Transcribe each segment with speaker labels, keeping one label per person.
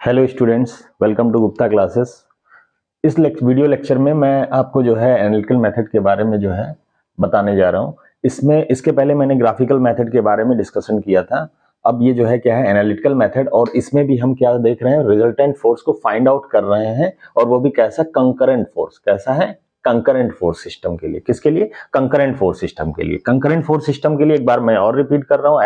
Speaker 1: Hello students, welcome to Gupta classes. इस video lecture में मैं आपको जो है एनालिटिकल मेथड के बारे में जो है बताने जा रहा हूँ। इसके पहले मैंने ग्राफिकल मेथड के बारे में डिस्कशन किया था। अब ये जो है क्या है, एनालिटिकल मेथड, और इसमें भी हम क्या देख रहे हैं, रिजल्टेंट फोर्स को फाइंड आउट कर रहे हैं, और वो भी कैसा, कंकरेंट फोर्स। कैसा है? कंकरेंट फोर्स सिस्टम के लिए। किसके लिए? कंकरेंट फोर्स सिस्टम के लिए। कंकरेंट फोर्स सिस्टम के लिए एक बार मैं और रिपीट कर रहा हूं,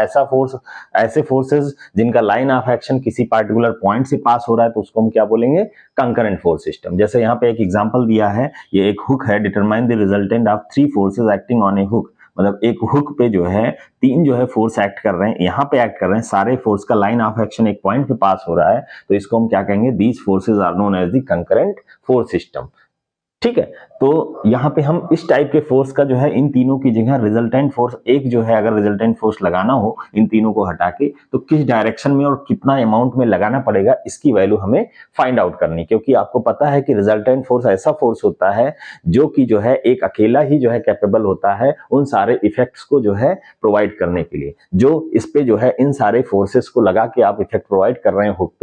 Speaker 1: ऐसे फोर्सेस जिनका लाइन ऑफ एक्शन किसी पार्टिकुलर पॉइंट से पास हो रहा है, तो उसको हम क्या बोलेंगे? Concurrent force system. जैसे यहाँ पे एक एग्जांपल दिया है, ये एक हुक है, determine the resultant of 3 forces acting on A hook. मतलब एक हुक पे जो है 3 जो है फोर्स एक्ट कर रहे हैं, यहाँ पे एक्ट कर रहे हैं, सारे फोर्स का लाइन ऑफ एक्शन एक पॉइंट पे पास हो रहा है, तो इसको हम क्या कहेंगे? These forces are known as the concurrent force system. ठीक है, तो यहाँ पे हम इस टाइप के फोर्स का जो है इन तीनों की जगह रिजल्टेंट फोर्स एक जो है, अगर रिजल्टेंट फोर्स लगाना हो इन तीनों को हटा के, तो किस डायरेक्शन में और कितना अमाउंट में लगाना पड़ेगा, इसकी वैल्यू हमें फाइंड आउट करनी। क्योंकि आपको पता है कि रिजल्टेंट फोर्स ऐसा फोर्स होता है जो कि जो है एक अकेला ही जो है कैपेबल होता है उन सारे इफेक्ट्स को जो है प्रोवाइड करने के लिए। जो इस पे जो है इन सारे फोर्सेस को लगा के आप इफेक्ट प्रोवाइड कर रहे हैं हुक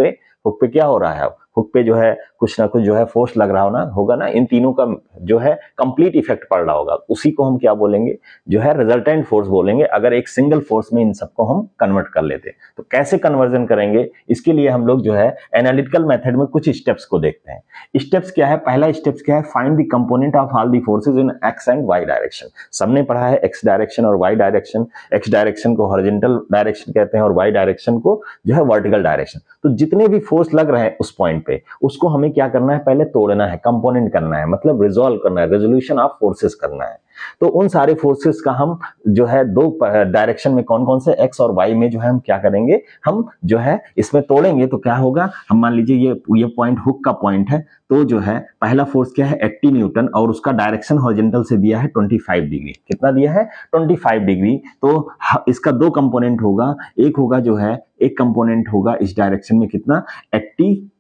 Speaker 1: पे क्या हो रहा है? अब हुक पे जो है कुछ ना कुछ जो है फोर्स लग रहा होगा ना, इन तीनों का जो है कंप्लीट इफेक्ट पड़ रहा होगा, उसी को हम क्या बोलेंगे? जो है रिजल्टेंट फोर्स बोलेंगे, अगर एक सिंगल फोर्स में इन सबको हम कन्वर्ट कर लेते। तो कैसे कन्वर्जन करेंगे, इसके लिए हम लोग जो है एनालिटिकल मेथड में कुछ स्टेप्स को देखते हैं। स्टेप्स क्या है? पहला स्टेप्स क्या है? Find the component of all the forces in X and Y direction. सबने पढ़ा है एक्स डायरेक्शन और वाई डायरेक्शन। एक्स डायरेक्शन को हॉरिजॉन्टल डायरेक्शन कहते हैं और वाई डायरेक्शन को जो है वर्टिकल डायरेक्शन। तो जितने भी फोर्स लग रहे हैं उस पॉइंट पे, उसको हमें क्या करना है? पहले तोड़ना है, कंपोनेंट करना है, मतलब रिजॉल्व करना है, रेजोल्यूशन ऑफ फोर्सेस करना है। तो उन सारे फोर्सेस का हम जो है दो डायरेक्शन में, कौन कौन से, एक्स और वाई में जो है हम क्या करेंगे? हम जो है इसमें तोड़ेंगे। तो क्या होगा? हम मान लीजिए ये पॉइंट हुक का पॉइंट है, तो जो है पहला फोर्स क्या है? 80 न्यूटन, और उसका डायरेक्शन हॉरिजॉन्टल से दिया है 25 डिग्री। कितना दिया है? 25 डिग्री। तो इसका दो कंपोनेंट होगा, एक होगा जो है, एक कंपोनेंट होगा इस डायरेक्शन में कितना? 80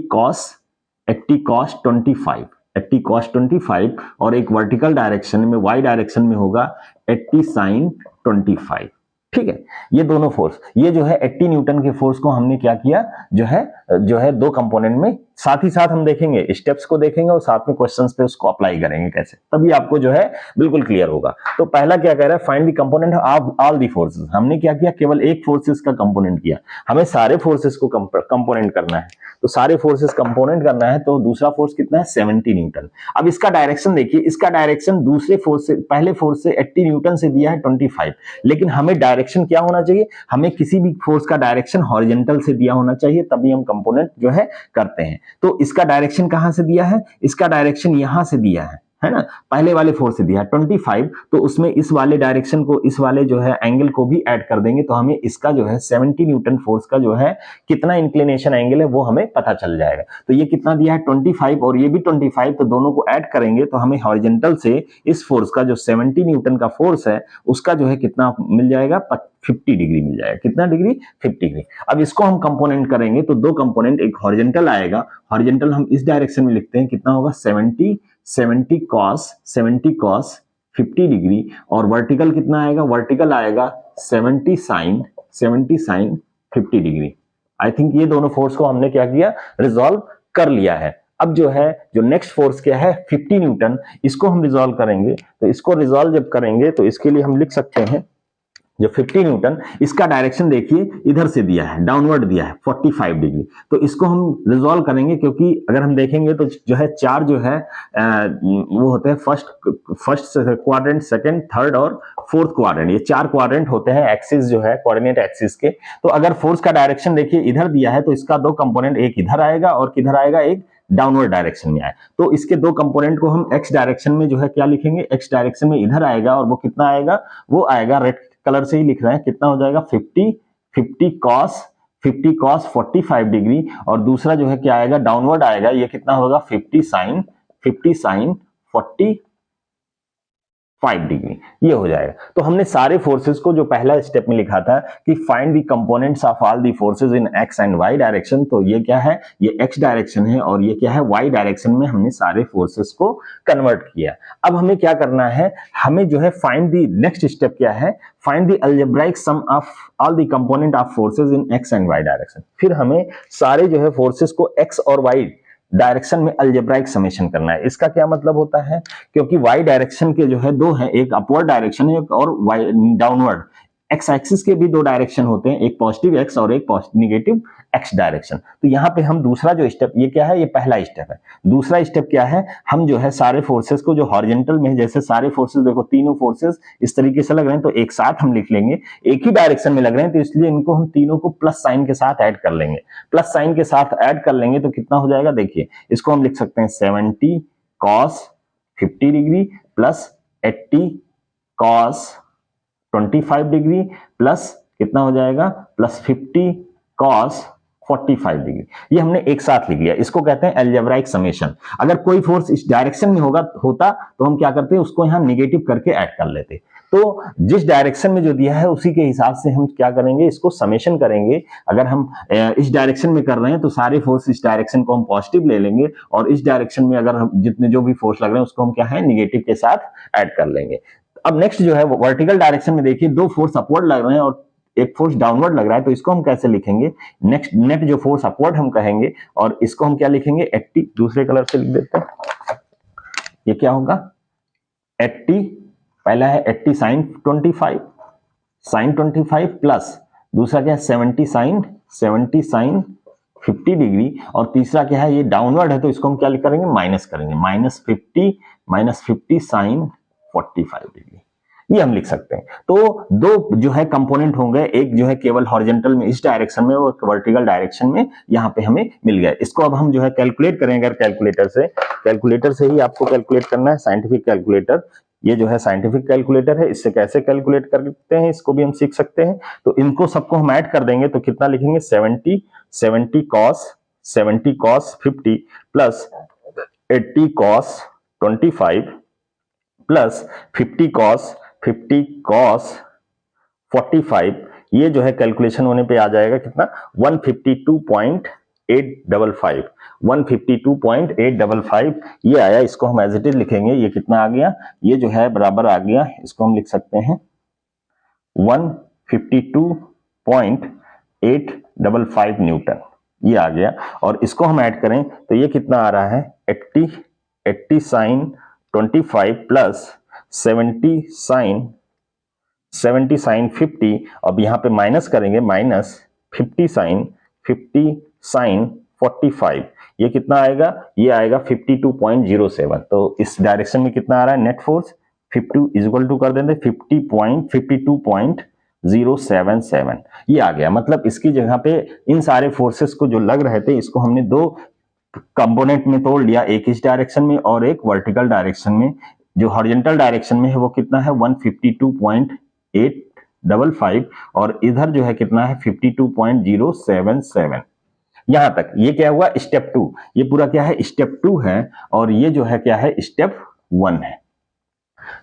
Speaker 1: cos 25, और एक वर्टिकल डायरेक्शन में, वाई डायरेक्शन में होगा 80 sin 25। ठीक है, ये दोनों फोर्स, ये जो है 80 न्यूटन के फोर्स को हमने क्या किया? जो है दो कंपोनेंट में, साथ ही साथ हम देखेंगे, स्टेप्स को देखेंगे और साथ में क्वेश्चंस पे उसको अप्लाई करेंगे कैसे, तभी आपको जो है बिल्कुल क्लियर होगा। तो पहला क्या कह रहा है? Find the component of all the forces. हमने क्या किया? केवल एक फोर्सेस का कंपोनेंट किया, हमें सारे फोर्सेस को कंपोनेंट करना है। तो सारे फोर्सेस कंपोनेंट करना है, तो दूसरा फोर्स कितना है? 70 न्यूटन। अब इसका डायरेक्शन देखिए, इसका डायरेक्शन दूसरे फोर्स से, पहले फोर्स से 80 न्यूटन से दिया है 25, लेकिन हमें डायरेक्शन क्या होना चाहिए? हमें किसी भी फोर्स का डायरेक्शन हॉरिजॉन्टल से दिया होना चाहिए, तभी हम कंपोनेंट जो है करते हैं। तो इसका डायरेक्शन कहां से दिया है? इसका डायरेक्शन यहां से दिया है ना, पहले वाले फोर्स से दिया है 25, तो उसमें इस वाले डायरेक्शन को, इस वाले जो है एंगल को भी ऐड कर देंगे, तो हमें इसका जो है 70 न्यूटन फोर्स का जो है कितना इंक्लिनेशन एंगल है वो हमें पता चल जाएगा। तो ये कितना दिया है? 25, और ये भी 25, तो दोनों को ऐड करेंगे तो हमें हॉरिजॉन्टल से इस फोर्स का, जो 70 न्यूटन का फोर्स है, उसका जो है कितना मिल जाएगा? 50 डिग्री मिल जाएगा। कितना डिग्री? 50 डिग्री। अब इसको हम कंपोनेंट करेंगे, तो दो कंपोनेंट, एक हॉरिजॉन्टल आएगा, हॉरिजॉन्टल हम इस डायरेक्शन में लिखते हैं, कितना होगा? 70 cos 50 डिग्री, और वर्टिकल कितना आएगा? वर्टिकल आएगा 70 sin 50 डिग्री। आई थिंक ये दोनों फोर्स को हमने क्या किया? रिजॉल्व कर लिया है। अब जो है, जो नेक्स्ट फोर्स क्या है? 50 न्यूटन, इसको हम रिजॉल्व करेंगे। तो इसको रिजॉल्व जब करेंगे, तो इसके लिए हम लिख सकते हैं, जो 50 न्यूटन, इसका डायरेक्शन देखिए इधर से दिया है, डाउनवर्ड दिया है 45 डिग्री। तो इसको हम रिजॉल्व करेंगे, क्योंकि अगर हम देखेंगे तो जो है चार जो है वो होते हैं फर्स्ट क्वाड्रेंट, सेकंड, थर्ड और फोर्थ क्वाड्रेंट। ये चार क्वाड्रेंट होते हैं एक्सिस जो है, कोऑर्डिनेट एक्सिस के। तो अगर फोर्स का डायरेक्शन देखिए इधर दिया है, तो इसका दो कंपोनेंट, एक इधर आएगा और किधर आएगा? एक डाउनवर्ड डायरेक्शन में आए। तो इसके दो कंपोनेंट को हम एक्स डायरेक्शन में जो है क्या लिखेंगे? एक्स डायरेक्शन में इधर आएगा, और वो कितना आएगा? वो आएगा, रेड कलर से ही लिख रहे हैं, कितना हो जाएगा? 50 cos 45 डिग्री, और दूसरा जो है क्या आएगा? डाउनवर्ड आएगा, ये कितना होगा? 50 sin 40 5 डिग्री, ये हो जाएगा। तो हमने सारे फोर्सेस को जो पहला स्टेप में लिखा था कि find the components of all the forces in X and Y direction, तो ये क्या है, ये एक्स डायरेक्शन है और ये क्या है, वाई डायरेक्शन में हमने सारे फोर्सेस को कन्वर्ट किया। अब हमें क्या करना है, हमें जो है फाइंड द नेक्स्ट स्टेप क्या है, find the algebraic sum of all the component of forces in X and Y direction. फिर हमें सारे जो है फोर्सेस को एक्स और वाई डायरेक्शन में अलजेब्राइक समेशन करना है। इसका क्या मतलब होता है, क्योंकि वाई डायरेक्शन के जो है दो है, एक अपवर्ड डायरेक्शन है और वाई डाउनवर्ड। एक्स एक्सिस के भी दो डायरेक्शन होते हैं, एक पॉजिटिव एक्स और एक निगेटिव एक्स डायरेक्शन। तो यहाँ पे हम दूसरा जो स्टेप, ये क्या है, ये पहला स्टेप है। दूसरा स्टेप क्या है, हम जो है सारे फोर्सेस को जो हॉरिजॉन्टल में, जैसे सारे फोर्सेस देखो, तीनों फोर्सेस इस तरीके से लग रहे हैं तो एक साथ हम लिख लेंगे, एक ही डायरेक्शन में लग रहे हैं तो इसलिए इनको हम तीनों को प्लस साइन के साथ ऐड कर लेंगे। प्लस साइन के साथ ऐड कर लेंगे तो कितना हो जाएगा, देखिए इसको हम लिख सकते हैं 70 cos 50 degree plus 80 cos 25 degree plus कितना हो जाएगा, प्लस 50 cos 45 डिग्री। ये हमने एक साथ लिख लिया, इसको कहते हैं अलजेब्राइक समेशन। अगर कोई फोर्स इस डायरेक्शन में होता तो हम क्या करते हैं, उसको यहां निगेटिव करके ऐड कर लेते। तो जिस डायरेक्शन में जो दिया है उसी के हिसाब से हम क्या करेंगे, इसको समेशन करेंगे। अगर हम इस डायरेक्शन में कर रहे हैं तो सारे फोर्स इस डायरेक्शन को हम पॉजिटिव ले लेंगे और इस डायरेक्शन में अगर हम जितने जो भी फोर्स लग रहे हैं उसको हम क्या है, निगेटिव के साथ ऐड कर लेंगे। अब नेक्स्ट जो है वर्टिकल डायरेक्शन में देखिए, दो फोर्स अपवर्ड लग रहे हैं और एक फोर्स डाउनवर्ड लग रहा है, तो इसको हम कैसे लिखेंगे, नेक्स्ट नेट जो फोर्स अपवर्ड हम कहेंगे और इसको हम क्या लिखेंगे, 80, दूसरे कलर से लिख देते हैं। ये क्या होगा, 80, पहला है 80 साइन 25, साइन 25 प्लस दूसरा क्या है 70 साइन 50 डिग्री और तीसरा क्या है, ये डाउनवर्ड है तो इसको हम क्या करेंगे, माइनस करेंगे, माइनस 50 साइन 45 डिग्री, ये हम लिख सकते हैं। तो दो जो है कंपोनेंट होंगे, एक जो है केवल हॉरिजॉन्टल में इस डायरेक्शन में और वर्टिकल डायरेक्शन में, यहाँ पे हमें मिल गया। इसको अब हम जो है कैलकुलेट करेंगे, अगर कैलकुलेटर से ही आपको कैलकुलेट करना है, साइंटिफिक कैलकुलेटर। ये जो है साइंटिफिक कैलकुलेटर है, इससे कैसे कैलकुलेट करते हैं इसको भी हम सीख सकते हैं। तो इनको सबको हम ऐड कर देंगे तो कितना लिखेंगे, 70 cos 50 plus 80 cos 25 plus 50 cos 45, ये जो है कैलकुलेशन होने पे आ जाएगा कितना, 152.855 ये आया। इसको हम एज इट इज लिखेंगे, ये कितना आ गया, ये जो है बराबर आ गया, इसको हम लिख सकते हैं 152.855 न्यूटन, ये आ गया। और इसको हम ऐड करें तो ये कितना आ रहा है, 80 साइन 25 प्लस 70 साइन 50, अब यहाँ पे माइनस करेंगे, माइनस 50 साइन 45, ये कितना आएगा, ये आएगा 52.07। तो इस डायरेक्शन में कितना आ रहा है, net force 50 is equal to कर देंगे 52.077, ये आ गया। मतलब इसकी जगह पे इन सारे फोर्सेस को जो लग रहे थे, इसको हमने दो कंपोनेंट में तोड़ लिया, एक इस डायरेक्शन में और एक वर्टिकल डायरेक्शन में। जो हॉरिजॉन्टल डायरेक्शन में है वो कितना है, 152.855 और इधर जो है कितना है 52.077। यहां तक ये क्या हुआ, स्टेप 2, ये पूरा क्या है, स्टेप 2 है और ये जो है क्या है, स्टेप 1 है।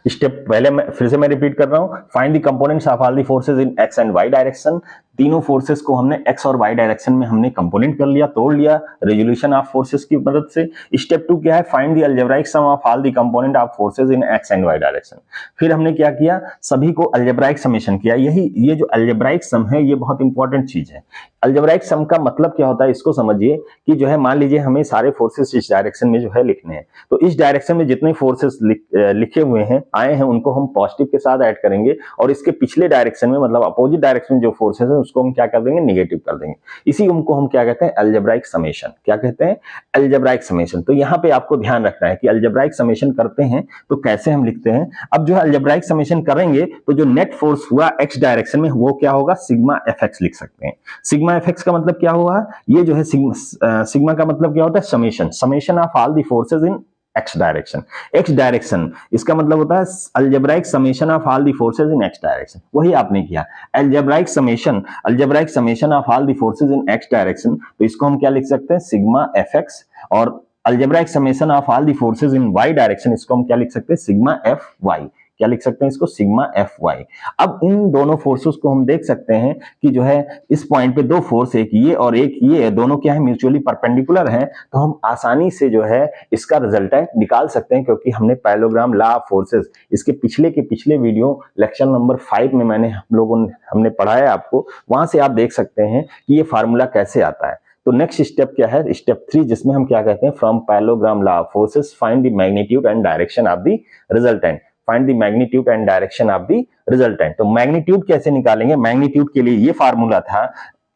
Speaker 1: स्टेप पहले मैं फिर से रिपीट कर रहा हूं, find the components of all the forces in X and Y direction. तीनों फोर्सेस को हमने एक्स और वाई डायरेक्शन में हमने कंपोनेंट कर लिया, तोड़ लिया रेजोल्यूशन ऑफ फोर्सेस की मदद से। स्टेप 2 क्या है, find the algebraic sum of all the component of forces in X and Y direction. फिर हमने क्या किया, सभी को अलजेब्राइक समेशन किया। ये जो अलजेब्राइक सम है ये बहुत इंपॉर्टेंट चीज है। अलजेब्राइक सम का मतलब क्या होता है, इसको समझिए कि जो है मान लीजिए हमें सारे फोर्सेस इस डायरेक्शन में जो है लिखने हैं, तो इस डायरेक्शन में जितने फोर्सेस लिखे हुए हैं आए हैं उनको हम पॉजिटिव के साथ ऐड करेंगे और इसके पिछले डायरेक्शन में मतलब अपोजिट डायरेक्शन में जो फोर्सेस है उसको हम क्या कर देंगे, निगेटिव कर देंगे। इसी को हम क्या कहते हैं, अलजेब्राइक समेशन। क्या कहते हैं, अलजेब्राइक समेशन। तो यहाँ पे आपको ध्यान रखना है कि अलजेब्राइक समेशन करते हैं तो कैसे हम लिखते हैं। अब जो है अलजेब्राइक समेशन करेंगे तो जो नेट फोर्स हुआ एक्स डायरेक्शन में वो क्या होगा, सिग्मा एफएक्स लिख सकते हैं। सिग्मा एफएक्स का मतलब क्या हुआ, ये जो है सिग्मा का मतलब क्या होता है, summation of all the forces in X direction, इसका मतलब होता है algebraic summation of all the forces in X direction. वही आपने किया, algebraic summation of all the forces in X direction. तो इसको हम क्या लिख सकते हैं, सिग्मा एफएक्स। और algebraic summation of all the forces in Y direction, इसको हम क्या लिख सकते हैं, सिग्मा एफ वाई। क्या लिख सकते हैं इसको, सिग्मा एफ वाई। अब इन दोनों फोर्सेस को हम देख सकते हैं कि जो है इस पॉइंट पे दो फोर्स, एक ये और एक ये, दोनों क्या है, म्यूचुअली परपेंडिकुलर हैं, तो हम आसानी से जो है इसका रिजल्टेंट निकाल सकते हैं, क्योंकि हमने पैरेललोग्राम लॉ ऑफ फोर्सेस इसके पिछले वीडियो लेक्चर नंबर 5 में हमने पढ़ाया आपको, वहां से आप देख सकते हैं कि ये फार्मूला कैसे आता है। तो नेक्स्ट स्टेप क्या है, स्टेप 3, जिसमें हम क्या कहते हैं, from parallelogram law of forces find the magnitude and direction of the resultant. Find the magnitude and direction of the resultant. तो मैग्नीट्यूड कैसे निकालेंगे, मैग्नीट्यूड के लिए ये फार्मूला था,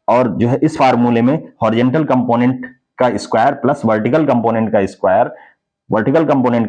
Speaker 1: और जो है इस फार्मूले में हॉरिजॉन्टल कंपोनेंट का स्क्वायर प्लस वर्टिकल कंपोनेंट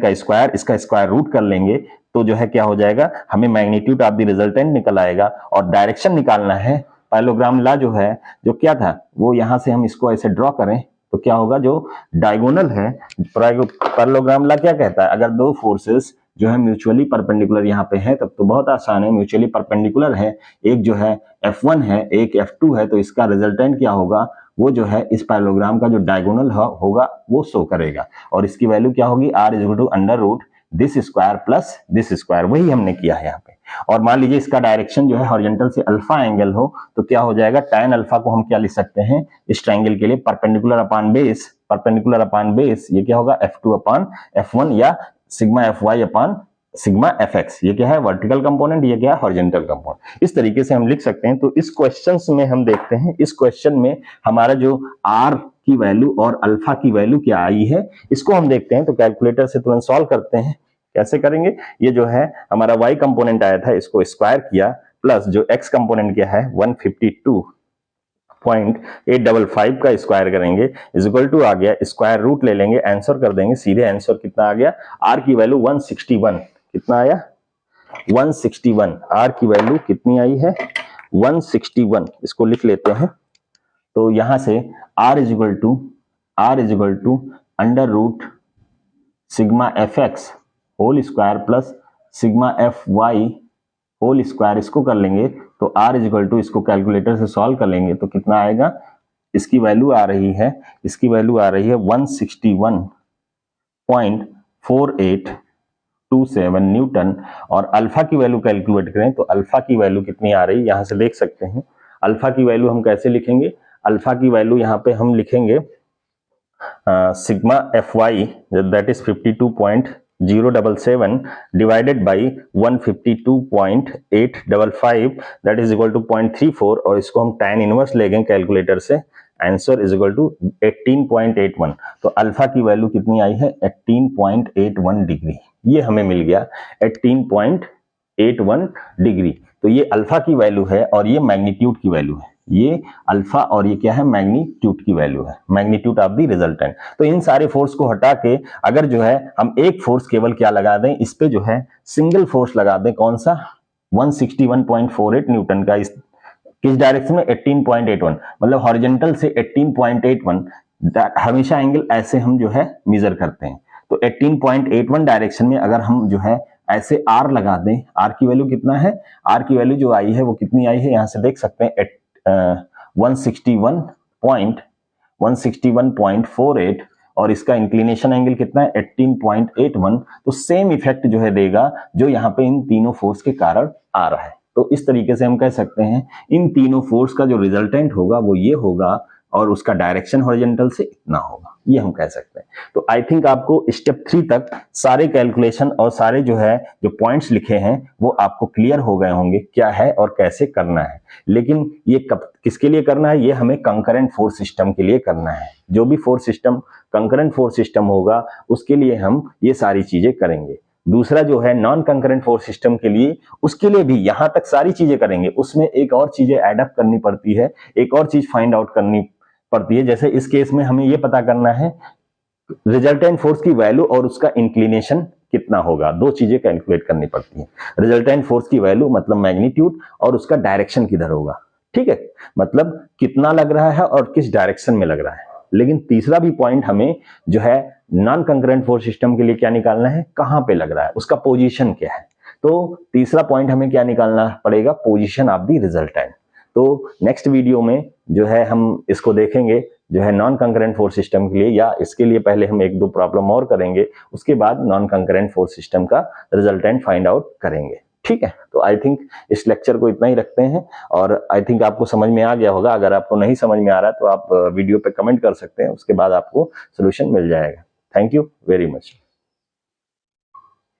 Speaker 1: का स्क्वायर, इसका स्क्वायर रूट कर लेंगे तो जो है क्या हो जाएगा, हमें मैग्नीट्यूड ऑफ द रिजल्टेंट निकल आएगा। और डायरेक्शन निकालना है, पैरेललोग्राम लॉ जो है, जो क्या था वो यहां से हम इसको ऐसे ड्रॉ करें तो क्या होगा, जो डायगोनल है, पैरेललोग्राम लॉ क्या कहता है, अगर दो फोर्सेस जो है म्यूचुअली परपेंडिकुलर यहाँ पे है, तब तो बहुत आसान है, म्यूचुअली परपेंडिकुलर है, एक जो है F1 है, एक F2 है, तो इसका रिजल्टेंट क्या होगा, वो जो है इस पैरेललोग्राम का जो डायगोनल होगा वो शो करेगा, और इसकी वैल्यू क्या होगी, R is equal to under root this square plus this square, वही हमने किया है यहाँ पे। और मान लीजिए इसका डायरेक्शन जो है हॉरिजॉन्टल से अल्फा एंगल हो, तो क्या हो जाएगा, tan अल्फा को हम क्या लिख सकते हैं इस ट्रायंगल के लिए, परपेंडिकुलर अपॉन बेस, ये क्या होगा F2 अपॉन F1 या sigma Fy upon sigma Fx, ये क्या है वर्टिकल कंपोनेंट, ये क्या है हॉरिजॉन्टल कंपोनेंट। इस तरीके से हम लिख सकते हैं। तो इस क्वेश्चंस में हम देखते हैं, इस क्वेश्चन में हमारा जो r की वैल्यू और अल्फा की वैल्यू क्या आई है, इसको हम देखते हैं। तो कैलकुलेटर से तुरंत सॉल्व करते हैं। कैसे करेंगे, ये जो है हमारा y कंपोनेंट आया था, इसको स्क्वायर किया, प्लस जो x कंपोनेंट क्या है 152.855 का स्क्वायर करेंगे, इज इक्वल टू आ गया, स्क्वायर रूट ले लेंगे, आंसर कर देंगे सीधे। आंसर कितना आ गया, r की वैल्यू 161, कितना आया 161, r की वैल्यू कितनी आई है 161, इसको लिख लेते हैं। तो यहां से r is equal to under root sigma fx whole square plus sigma fy whole square, इसको कर लेंगे तो r इज इक्वल टू, इसको कैलकुलेटर से सॉल्व कर लेंगे तो कितना आएगा, इसकी वैल्यू आ रही है 161.4827 न्यूटन। और अल्फा की वैल्यू कैलकुलेट करें तो अल्फा की वैल्यू कितनी आ रही है, यहां से देख सकते हैं। अल्फा की वैल्यू हम कैसे लिखेंगे, अल्फा की वैल्यू यहाँ पे हम लिखेंगे sigma fy that is 52.077 divided by 152.855 that is equal to 0.34, और इसको हम tan इनवर्स लेंगे कैलकुलेटर से, आंसर इज इक्वल टू 18.81। तो अल्फा की वैल्यू कितनी आई है 18.81 डिग्री, ये हमें मिल गया 18.81 डिग्री। तो ये अल्फा की वैल्यू है और ये मैग्नीट्यूड की वैल्यू है, ये अल्फा और ये क्या है मैग्नीट्यूड की वैल्यू है, मैग्नीट्यूड ऑफ द रिजल्टेंट। तो इन सारे फोर्स को हटा के अगर जो है हम एक फोर्स केवल क्या लगा दें, इस पे जो है सिंगल फोर्स लगा दें, कौन सा 161.48 न्यूटन का, इस किस डायरेक्शन में 18.81, मतलब हॉरिजॉन्टल से 18.81, हमेशा एंगल ऐसे हम जो है मेजर करते हैं। तो 18.81 डायरेक्शन में अगर हम जो है ऐसे r लगा दें, r की वैल्यू कितना है, r की वैल्यू जो आई है वो कितनी आई है, यहां से देख सकते हैं 161.48, और इसका इंक्लिनेशन एंगल कितना है 18.81। तो सेम इफेक्ट जो है देगा जो यहाँ पे इन तीनों फोर्स के कारण आ रहा है। तो इस तरीके से हम कह सकते हैं इन तीनों फोर्स का जो रिजल्टेंट होगा वो ये होगा, और उसका डायरेक्शन हॉरिजॉन्टल से इतना होगा, ये हम कह सकते हैं। तो आई थिंक आपको स्टेप 3 तक सारे कैलकुलेशन और सारे जो पॉइंट्स लिखे हैं वो आपको क्लियर हो गए होंगे क्या है और कैसे करना है। लेकिन ये कब किसके लिए करना है, ये हमें कंकरेंट फोर्स सिस्टम के लिए करना है। जो भी force system concurrent force system होगा उसके लिए हम ये सारी चीजें करेंगे। दूसरा जो है नॉन कंकरेंट फोर्स सिस्टम के लिए, उसके लिए भी यहां तक सारी चीजें करेंगे, उसमें एक और चीजें एडअप करनी पड़ती है, एक और चीज फाइंड आउट करनी पड़ती है। जैसे इस केस में हमें ये पता करना है रिजल्टेंट फोर्स की वैल्यू और उसका इंक्लिनेशन कितना होगा, दो चीजें कैलकुलेट करनी पड़ती हैं। रिजल्टेंट फोर्स की वैल्यू मतलब मैग्नीट्यूड, और उसका डायरेक्शन किधर होगा, ठीक है, मतलब कितना लग रहा है और किस डायरेक्शन में लग रहा है। लेकिन तीसरा भी पॉइंट हमें जो है नॉन कंकरेंट फोर्स सिस्टम के लिए क्या निकालना है, कहां पे लग रहा है, उसका पोजीशन क्या है। तो तीसरा पॉइंट हमें क्या निकालना पड़ेगा, पोजीशन ऑफ द रिजल्टेंट। तो नेक्स्ट वीडियो में जो है हम इसको देखेंगे, जो है नॉन कंकरेंट फोर्स सिस्टम के लिए, या इसके लिए पहले हम एक दो प्रॉब्लम और करेंगे, उसके बाद नॉन कंकरेंट फोर्स सिस्टम का रिजल्टेंट फाइंड आउट करेंगे। ठीक है, तो आई थिंक इस लेक्चर को इतना ही रखते हैं, और आई थिंक आपको समझ में आ गया होगा। अगर आपको नहीं समझ में आ रहा है तो आप वीडियो पे कमेंट कर सकते हैं, उसके बाद आपको सोल्यूशन मिल जाएगा। Thank you very much.